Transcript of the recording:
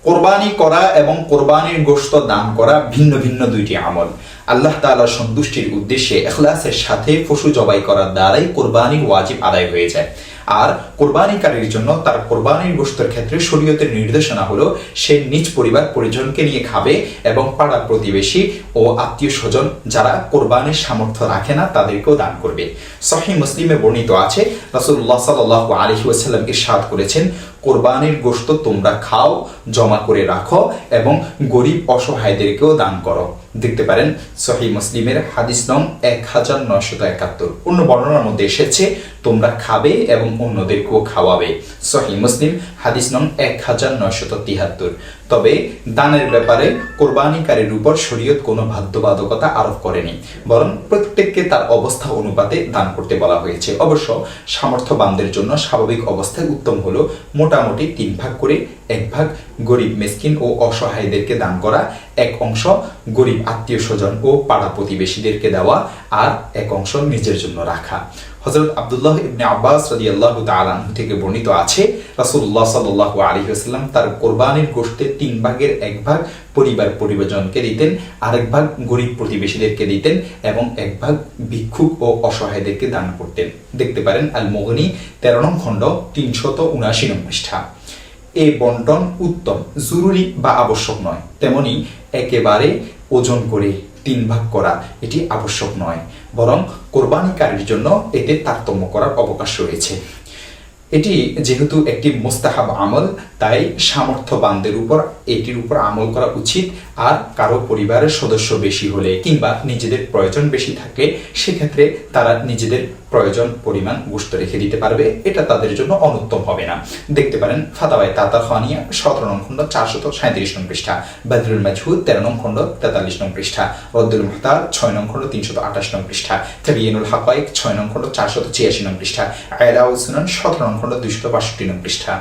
কোরবানি করা এবং কোরবানির গোশত দান করা ভিন্ন ভিন্ন দুইটি আমল। আল্লাহ তাআলার সন্তুষ্টির উদ্দেশ্যে ইখলাসের সাথে পশু জবাই করার দ্বারাই কোরবানির ওয়াজিব আদায় হয়ে যায়। আর কোরবানিকারীর জন্য তার কোরবানির গোশতের ক্ষেত্রে শরীয়তের নির্দেশনা হলো সে নিজ পরিবার পরিজনকে নিয়ে খাবে এবং পাড়া প্রতিবেশী ও আত্মীয় স্বজন যারা কোরবানির সামর্থ্য রাখে না তাদেরকেও দান করবে। সহিহ মুসলিমে বর্ণিত আছে, রাসূলুল্লাহ সাল্লাল্লাহু আলাইহি ওয়াসাল্লাম ইরশাদ করেছেন, কোরবানির গোশত তোমরা খাও, জমা করে রাখো এবং গরিব অসহায়দেরকেও দান করো। দেখতে পারেন সহিহ মুসলিমের হাদিস নং 1971। অন্য বর্ণনার মধ্যে এসেছে তোমরা খাবে এবং অন্যদেরকেও খাওয়াবে। সহিহ মুসলিম হাদিস নং 1973। তবে দানের ব্যাপারে কোরবানিকারীর উপর শরীয়ত কোনো বাধ্যবাধকতা আরোপ করেনি, বরং প্রত্যেককে তার অবস্থা অনুপাতে দান করতে বলা হয়েছে। অবশ্য সামর্থ্যবানদের জন্য স্বাভাবিক অবস্থায় উত্তম হলো মোটামুটি 3 ভাগ করে 1 ভাগ গরিব মিসকিন ও অসহায়দেরকে দান করা, 1 অংশ গরিব আত্মীয় স্বজন ও পাড়া প্রতিবেশীদেরকে দেওয়া, আর 1 অংশ নিজের জন্য রাখা। হযরত আব্দুল্লাহ ইবনে আব্বাস রাদিয়াল্লাহু তাআলা আনহু থেকে বর্ণিত আছে, রাসূলুল্লাহ সাল্লাল্লাহু আলাইহি ওয়াসাল্লাম তার কোরবানির গোশতের 3 ভাগের 1 ভাগ পরিবার পরিজনকে দিতেন, আরেক ভাগ গরিব প্রতিবেশীদেরকে দিতেন এবং 1 ভাগ ভিক্ষুক ও অসহায়দেরকে দান করতেন। দেখতে পারেন আল মুগনি 13 নং খণ্ড 379 নং পৃষ্ঠা। এই বন্টন উত্তম, জরুরি বা আবশ্যক নয়, তেমনি একেবারে ওজন করে 3 ভাগ করা এটি আবশ্যক নয়, বরং কোরবানিকারীর জন্য এতে তারতম্য করার অবকাশ রয়েছে। এটি যেহেতু একটি মুস্তাহাব আমল, তাই সামর্থ্যবানদের উপর এটির উপর আমল করা উচিত। আর কারো পরিবারের সদস্য বেশি হলে কিংবা নিজেদের প্রয়োজন বেশি থাকলে সেক্ষেত্রে তারা নিজেদের প্রয়োজন পরিমাণ গোশত রেখে দিতে পারবে, এটা তাদের জন্য অনুত্তম হবে না। দেখতে পারেন ফাতাওয়ায়ে তাতাখানিয়া 17 নং খণ্ড 437 নং পৃষ্ঠা, বাদরুল মাজহুদ 13 নং খণ্ড 43 নং পৃষ্ঠা, রদ্দুল মুহতার 6 নং খণ্ড 328 নং পৃষ্ঠা, তাবিয়িনুল হাকায়েক 6 নং খণ্ড 486 নং পৃষ্ঠা, আয়লাউস সুনান 17 নং খণ্ড 262 নং পৃষ্ঠা।